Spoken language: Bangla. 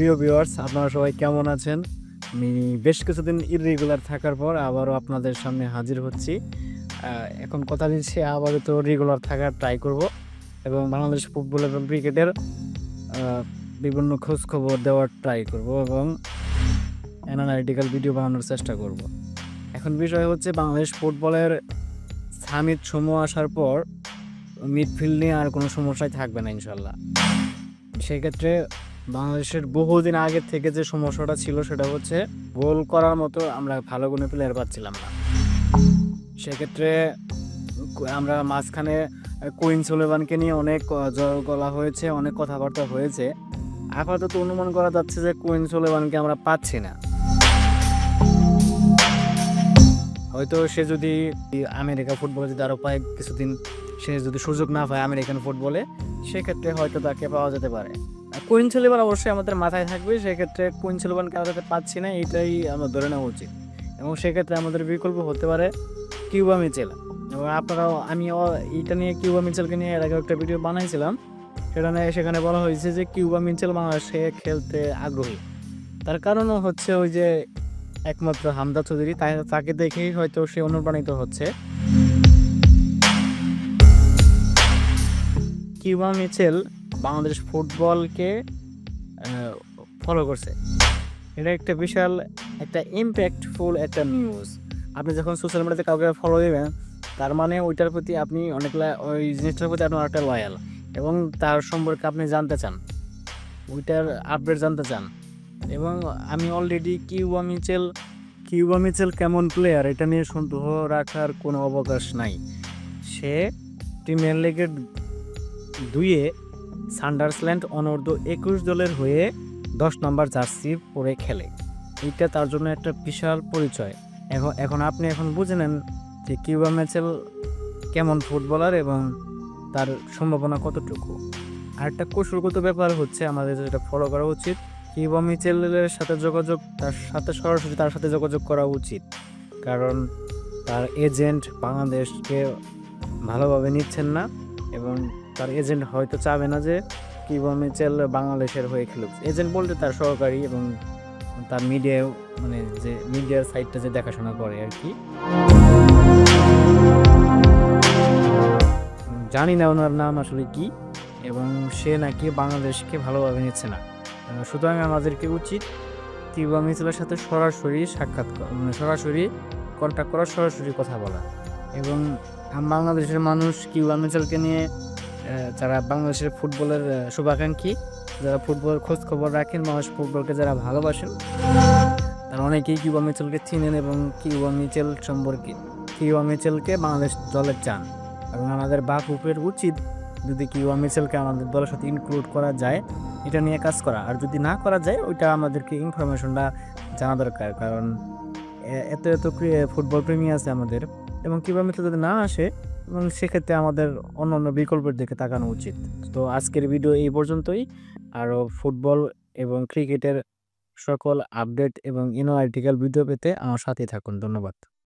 প্রিয় ভিউয়ার্স, আপনারা সবাই কেমন আছেন? আমি বেশ কিছুদিন ইররেগুলার থাকার পর আবারও আপনাদের সামনে হাজির হচ্ছি। এখন কথা দিচ্ছি আবারও তো রেগুলার থাকার ট্রাই করব এবং বাংলাদেশ ফুটবল এবং ক্রিকেটের আ বিভিন্ন খোঁজ খবর দেওয়ার ট্রাই করব এবং অ্যানালাইটিক্যাল ভিডিও বানানোর চেষ্টা করব। এখন বিষয় হচ্ছে বাংলাদেশ ফুটবলের সামিট সমূহ আসার পর মিডফিল্ড নিয়ে আর কোনো সমস্যাই থাকবে না ইনশাল্লাহ। সেক্ষেত্রে বাংলাদেশের বহুদিন আগের থেকে যে সমস্যাটা ছিল সেটা হচ্ছে গোল করার মতো আমরা ভালো কোনো প্লেয়ার পাচ্ছিলাম না। সেক্ষেত্রে আমরা মাঝখানে কুইন সুলেভানকে নিয়ে অনেক জড় গলা হয়েছে, অনেক কথাবার্তা হয়েছে। আপাতত অনুমান করা যাচ্ছে যে কুইন সুলেভানকে আমরা পাচ্ছি না। হয়তো সে যদি আমেরিকা ফুটবলে যদি আরও পায় কিছুদিন, সে যদি সুযোগ না পায় আমেরিকান ফুটবলে, সেক্ষেত্রে হয়তো তাকে পাওয়া যেতে পারে। কুইন সুলেভান অবশ্যই আমাদের মাথায় থাকবে। সেক্ষেত্রে কুইন সুলেভানকে আমরা পাচ্ছি না, এটাই আমরা ধরে নেওয়া উচিত। এবং সেক্ষেত্রে আমাদের বিকল্প হতে পারে কিউবা মিচেল। এবং আপনারাও এইটা নিয়ে কিউবা মিচেলকে নিয়ে এর আগে একটা ভিডিও বানাইছিলাম। সেখানে বলা হয়েছে যে কিউবা মিচেল বাংলাদেশে খেলতে আগ্রহী। তার কারণও হচ্ছে ওই যে একমাত্র হামজা চৌধুরী, তাকে দেখেই হয়তো সে অনুপ্রাণিত হচ্ছে। কিউবা মিচেল বাংলাদেশ ফুটবলকে ফলো করছে। এটা একটা বিশাল একটা ইম্প্যাক্টফুল একটা নিউজ। আপনি যখন সোশ্যাল মিডিয়াতে কাউকে ফলো দেবেন, তার মানে ওইটার প্রতি আপনি ওই জিনিসটার প্রতি আপনার একটা লয়াল এবং তার সম্পর্কে আপনি জানতে চান, ওইটার আপডেট জানতে চান। এবং আমি অলরেডি কিউবা মিচেল কেমন প্লেয়ার এটা নিয়ে সন্দেহ রাখার কোনো অবকাশ নাই। সে প্রিমিয়ার লিগের 2-এ সান্ডারল্যান্ড অনূর্ধ্ব 21 দলের হয়ে 10 নম্বর জার্সি পরে খেলে। এইটা তার জন্য একটা বিশাল পরিচয়। এখন আপনি বুঝে নেন যে কিউবা মিচেল কেমন ফুটবলার এবং তার সম্ভাবনা কতটুকু। আরেকটা কৌশলগত ব্যাপার হচ্ছে আমাদের যেটা ফলো করা উচিত, কিউবা মিচেলের সাথে সরাসরি তার সাথে যোগাযোগ করা উচিত। কারণ তার এজেন্ট বাংলাদেশকে ভালোভাবে নিচ্ছেন না এবং তার এজেন্ট হয়তো চাবে না যে কিউবা মিচেল বাংলাদেশের হয়ে খেলুক। এজেন্ট বলতে তার সহকারী এবং তার যে মিডিয়ার সাইডটা যে দেখাশোনা করে আর কি। জানি না ওনার নাম আসলে কি, এবং সে নাকি বাংলাদেশকে ভালোভাবে নিচ্ছে না। সুতরাং আমাদেরকে উচিত কিউবা মিচেলের সাথে সরাসরি সরাসরি কন্ট্যাক্ট করা, সরাসরি কথা বলা। এবং বাংলাদেশের মানুষ কিউবা মিচেলকে নিয়ে, যারা বাংলাদেশের ফুটবলের শুভাকাঙ্ক্ষী, যারা ফুটবলের খোঁজ খবর রাখেন, মানুষ ফুটবলকে যারা ভালোবাসেন, তারা অনেকেই কিউবা মিচেলকে চিনেন এবং কিউবা মিচেলকে বাংলাদেশ দলে চান। এবং আমাদের বাফুফের উচিত যদি কিউবা মিচেলকে আমাদের দলের সাথে ইনক্লুড করা যায়, এটা নিয়ে কাজ করা। আর যদি না করা যায়, ওইটা আমাদেরকে ইনফরমেশনটা জানা দরকার। কারণ এত ফুটবল প্রেমী আছে আমাদের, এবং কিউবা মিচেল যদি না আসে, এবং সেক্ষেত্রে আমাদের অন্য বিকল্পের দিকে তাকানো উচিত। তো আজকের ভিডিও এই পর্যন্তই। আরও ফুটবল এবং ক্রিকেটের সকল আপডেট এবং আর্টিকেল ভিডিও পেতে আমার সাথে থাকুন। ধন্যবাদ।